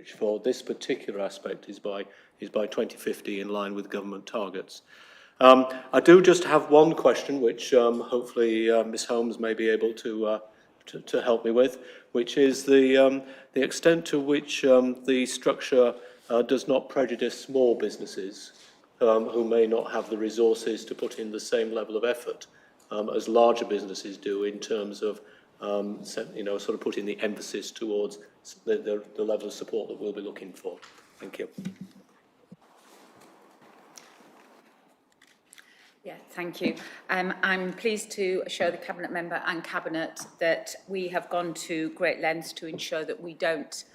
which for this particular aspect is by 2050 in line with government targets. I do just have one question, which hopefully Ms Holmes may be able to help me with, which is the extent to which the structure does not prejudice small businesses who may not have the resources to put in the same level of effort as larger businesses do in terms of sort of putting the emphasis towards the level of support that we'll be looking for. Thank you. Yeah, thank you. I'm pleased to show the Cabinet Member and Cabinet that we have gone to great lengths to ensure that we don't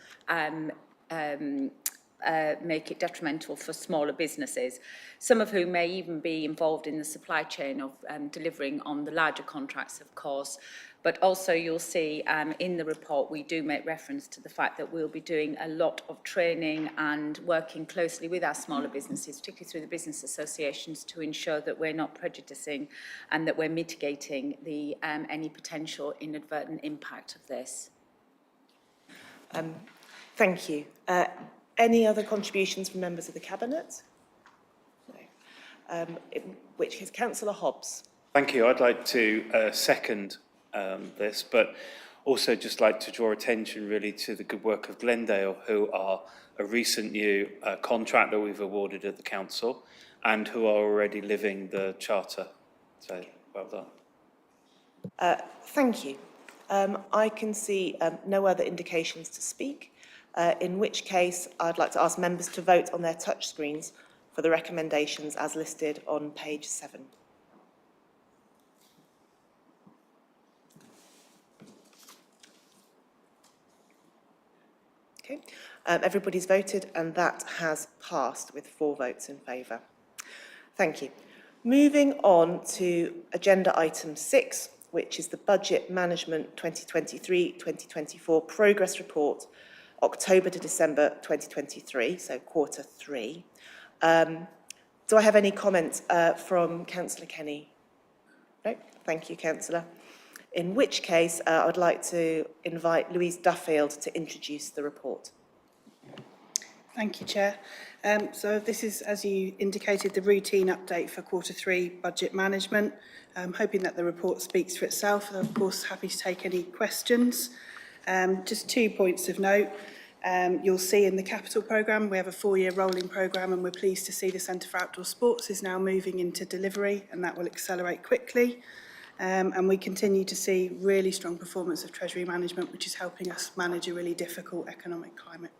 make it detrimental for smaller businesses, some of whom may even be involved in the supply chain of delivering on the larger contracts, of course. But also you'll see in the report we do make reference to the fact that we'll be doing a lot of training and working closely with our smaller businesses, particularly through the business associations, to ensure that we're not prejudicing and that we're mitigating the any potential inadvertent impact of this. Thank you. Any other contributions from members of the Cabinet? No. In which case, Councillor Hobbs. Thank you. I'd like to second this, but also just like to draw attention really to the good work of Glendale, who are a recent new contract that we've awarded at the Council and who are already living the Charter. So, well done. Thank you. I can see no other indications to speak, in which case I'd like to ask members to vote on their touchscreens for the recommendations as listed on page 7. Okay, everybody's voted and that has passed with 4 votes in favour. Thank you. Moving on to agenda item 6, which is the Budget Management 2023-2024 Progress Report, October to December 2023, so quarter 3. Do I have any comments from Councillor Kenny? No? Thank you, Councillor. In which case, I would like to invite Louise Duffield to introduce the report. Thank you, Chair. So this is, as you indicated, the routine update for quarter 3 budget management. I'm hoping that the report speaks for itself. I'm, of course, happy to take any questions. Just 2 points of note. You'll see in the capital programme, we have a 4-year rolling programme, and we're pleased to see the Centre for Outdoor Sports is now moving into delivery, and that will accelerate quickly. And we continue to see really strong performance of Treasury Management, which is helping us manage a really difficult economic climate.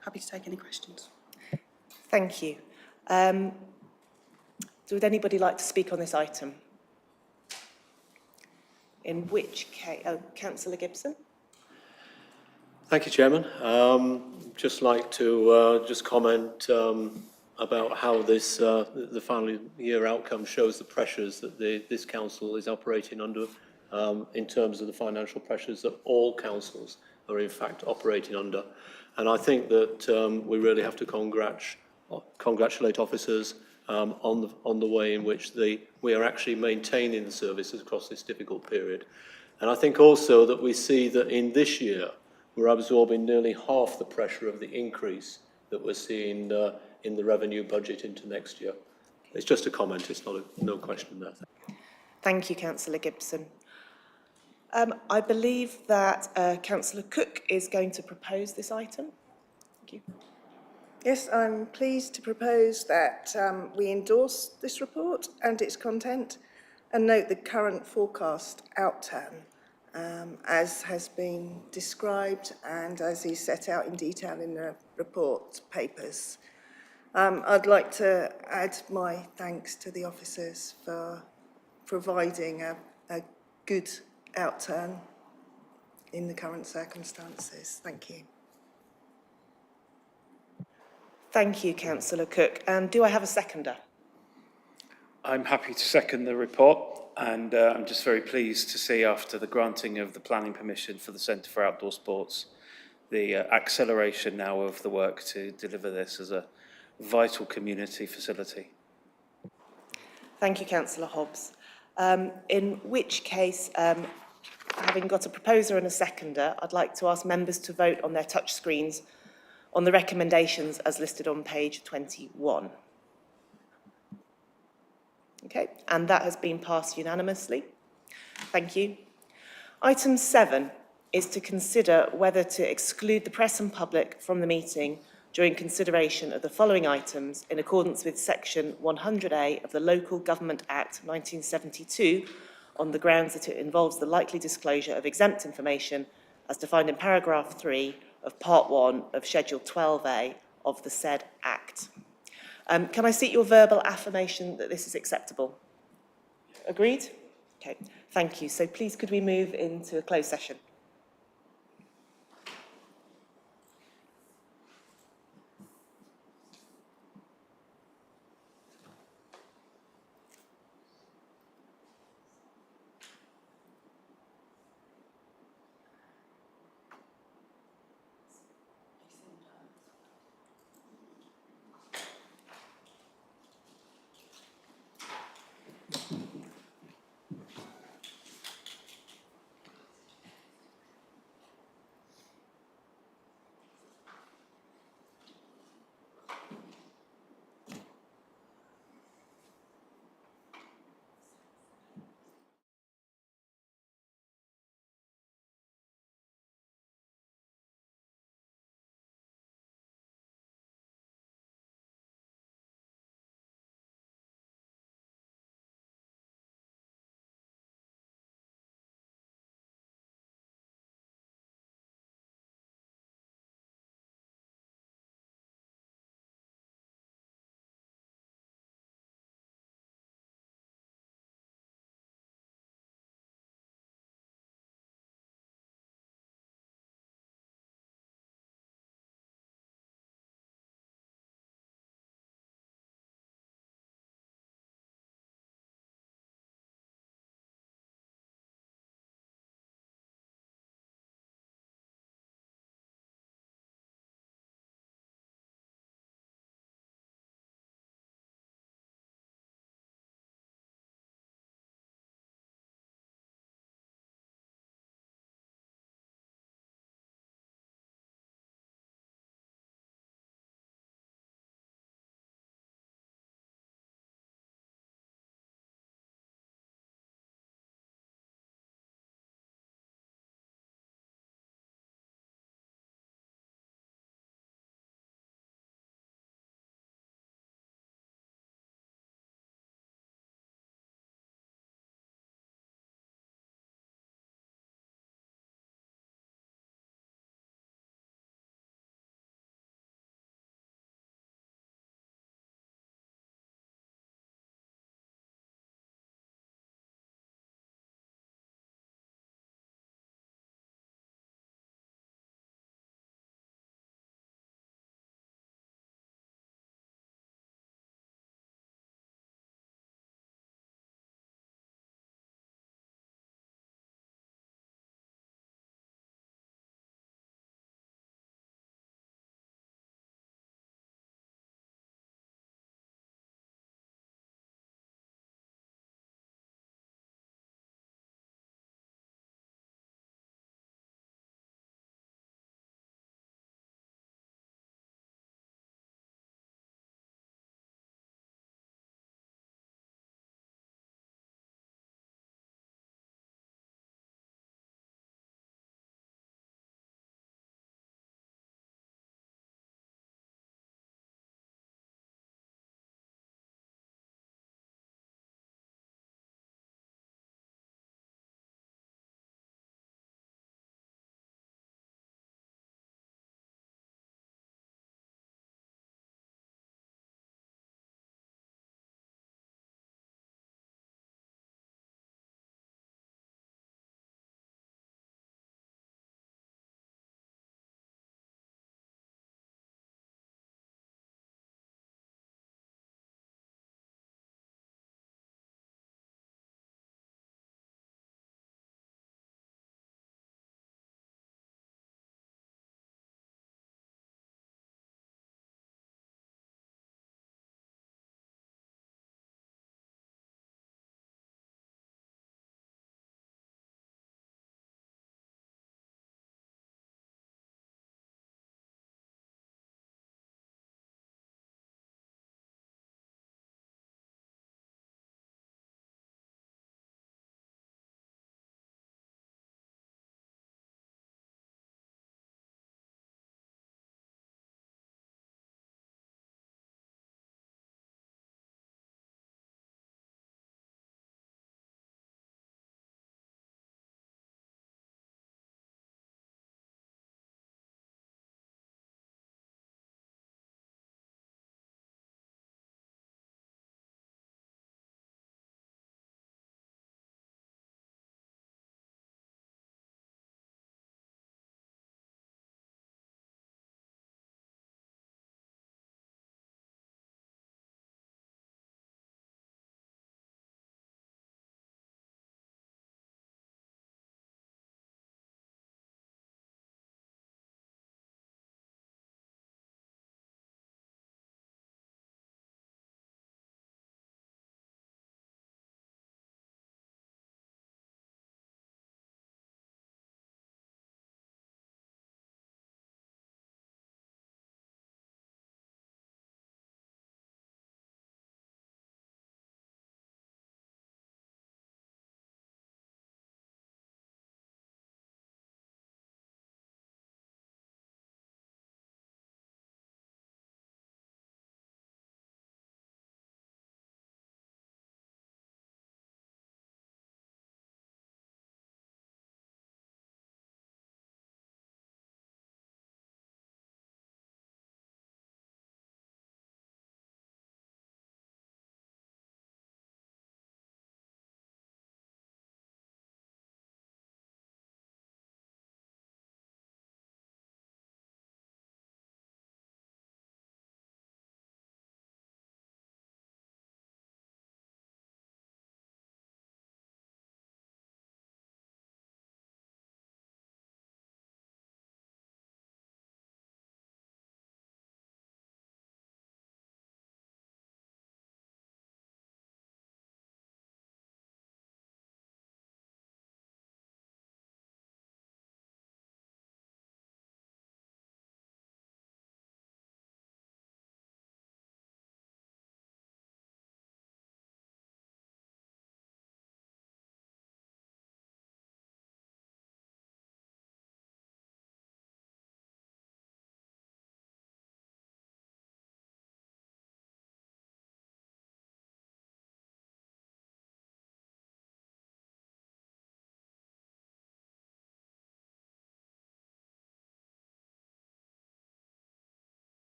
Happy to take any questions. Thank you. Would anybody like to speak on this item? In which case, Councillor Gibson. Thank you, Chairman. Just like to just comment about how this the final year outcome shows the pressures that this council is operating under in terms of the financial pressures that all councils are in fact operating under. And I think that we really have to congratulate officers on the way in which we are actually maintaining the services across this difficult period. And I think also that we see that in this year we're absorbing nearly half the pressure of the increase that we're seeing in the revenue budget into next year. It's just a comment, it's not no question there. Thank you, Councillor Gibson. I believe that Councillor Cook is going to propose this item. Thank you. Yes, I'm pleased to propose that we endorse this report and its content and note the current forecast outturn as has been described and as is set out in detail in the report papers. I'd like to add my thanks to the officers for providing a good outturn in the current circumstances. Thank you. Thank you, Councillor Cook. And do I have a seconder? I'm happy to second the report, and I'm just very pleased to see, after the granting of the planning permission for the Centre for Outdoor Sports, the acceleration now of the work to deliver this as a vital community facility. Thank you, Councillor Hobbs. In which case, having got a proposer and a seconder, I'd like to ask members to vote on their touch screens on the recommendations as listed on page 21. Okay, and that has been passed unanimously. Thank you. Item 7 is to consider whether to exclude the press and public from the meeting during consideration of the following items in accordance with Section 100A of the Local Government Act 1972 on the grounds that it involves the likely disclosure of exempt information as defined in paragraph 3 of Part 1 of Schedule 12A of the said Act. Can I seek your verbal affirmation that this is acceptable? Agreed? Okay, thank you. So please could we move into a closed session?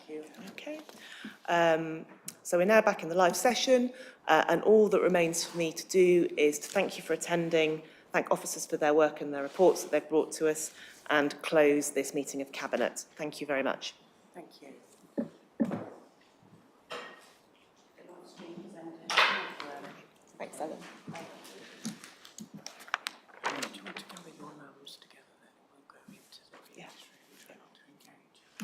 you. Okay. So we're now back in the live session, and all that remains for me to do is to thank you for attending, thank officers for their work and their reports that they've brought to us, and close this meeting of Cabinet. Thank you very much. Thank you. Thanks, Ellen.